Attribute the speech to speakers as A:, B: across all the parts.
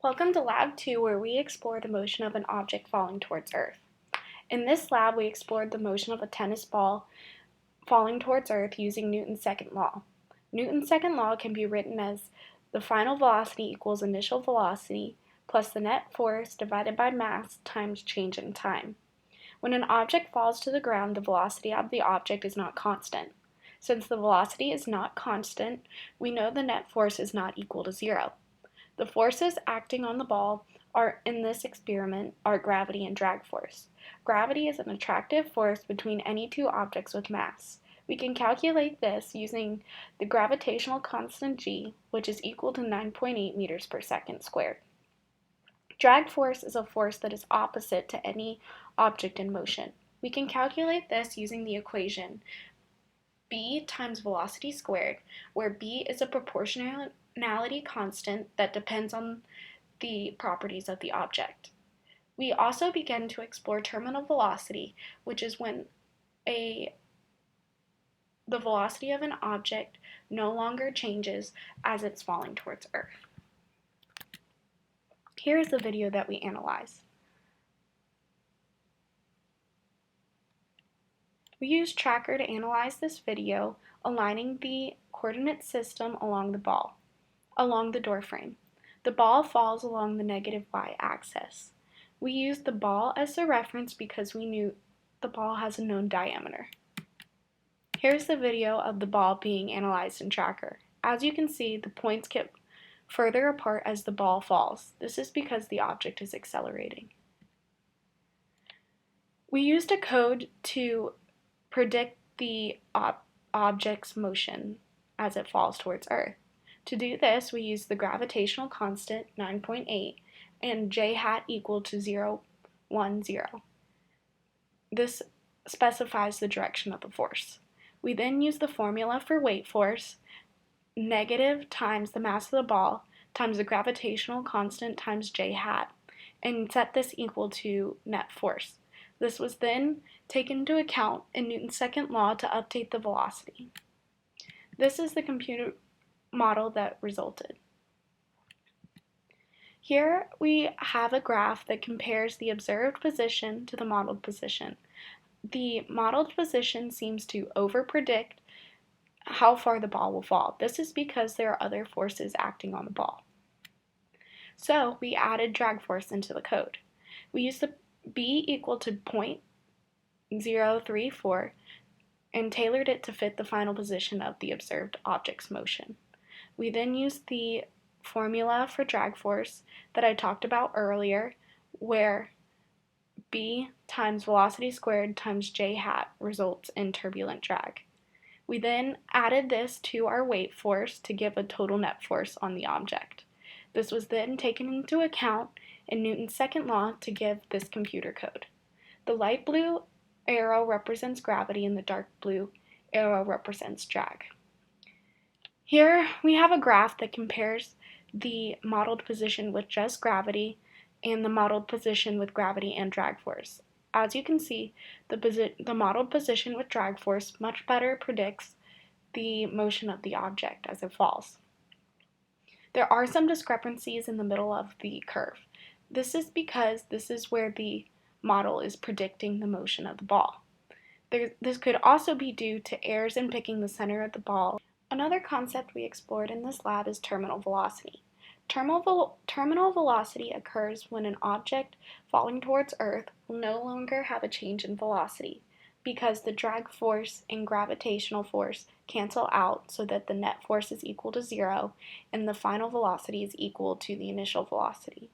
A: Welcome to Lab 2, where we explore the motion of an object falling towards Earth. In this lab, we explored the motion of a tennis ball falling towards Earth using Newton's second law. Newton's second law can be written as the final velocity equals initial velocity plus the net force divided by mass times change in time. When an object falls to the ground, the velocity of the object is not constant. Since the velocity is not constant, we know the net force is not equal to zero. The forces acting on the ball in this experiment are gravity and drag force. Gravity is an attractive force between any two objects with mass. We can calculate this using the gravitational constant g, which is equal to 9.8 meters per second squared. Drag force is a force that is opposite to any object in motion. We can calculate this using the equation b times velocity squared, where b is a proportionality constant that depends on the properties of the object. We also begin to explore terminal velocity, which is when the velocity of an object no longer changes as it's falling towards Earth. Here is the video that we analyzed. We used Tracker to analyze this video, aligning the coordinate system along the door frame. The ball falls along the negative y-axis. We used the ball as the reference because we knew the ball has a known diameter. Here's the video of the ball being analyzed in Tracker. As you can see, the points get further apart as the ball falls. This is because the object is accelerating. We used a code to predict the object's motion as it falls towards Earth. To do this, we use the gravitational constant 9.8 and j hat equal to 0, 1, 0. This specifies the direction of the force. We then use the formula for weight force, negative times the mass of the ball times the gravitational constant times j hat, and set this equal to net force. This was then taken into account in Newton's second law to update the velocity. This is the computer model that resulted. Here we have a graph that compares the observed position to the modeled position. The modeled position seems to overpredict how far the ball will fall. This is because there are other forces acting on the ball. So we added drag force into the code. We used the b equal to 0.034 and tailored it to fit the final position of the observed object's motion. We then used the formula for drag force that I talked about earlier, where b times velocity squared times j hat results in turbulent drag. We then added this to our weight force to give a total net force on the object. This was then taken into account in Newton's second law to give this computer code. The light blue arrow represents gravity and the dark blue arrow represents drag. Here we have a graph that compares the modeled position with just gravity and the modeled position with gravity and drag force. As you can see, the modeled position with drag force much better predicts the motion of the object as it falls. There are some discrepancies in the middle of the curve. This is because this is where the model is predicting the motion of the ball. This could also be due to errors in picking the center of the ball. Another concept we explored in this lab is terminal velocity. Terminal velocity occurs when an object falling towards Earth will no longer have a change in velocity because the drag force and gravitational force cancel out so that the net force is equal to 0 and the final velocity is equal to the initial velocity.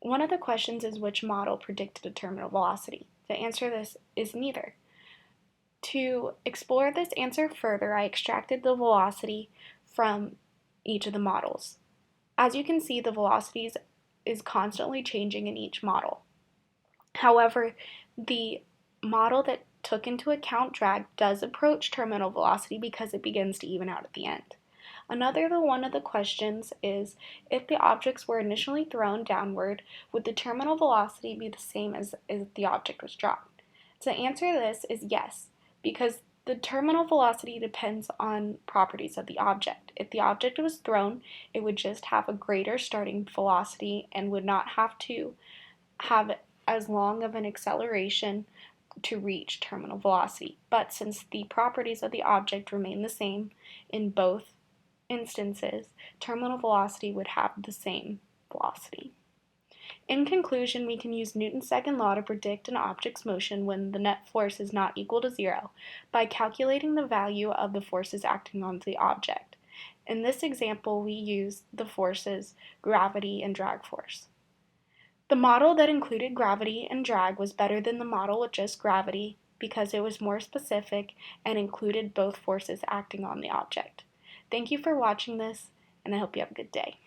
A: One of the questions is which model predicted a terminal velocity. The answer to this is neither. To explore this answer further, I extracted the velocity from each of the models. As you can see, the velocity is constantly changing in each model. However, the model that took into account drag does approach terminal velocity because it begins to even out at the end. Another one of the questions is, if the objects were initially thrown downward, would the terminal velocity be the same as if the object was dropped? To answer this is yes, because The terminal velocity depends on properties of the object. If the object was thrown, it would just have a greater starting velocity and would not have to have as long of an acceleration to reach terminal velocity. But since the properties of the object remain the same in both instances, terminal velocity would have the same velocity. In conclusion, we can use Newton's second law to predict an object's motion when the net force is not equal to zero by calculating the value of the forces acting on the object. In this example, we used the forces gravity and drag force. The model that included gravity and drag was better than the model with just gravity because it was more specific and included both forces acting on the object. Thank you for watching this, and I hope you have a good day.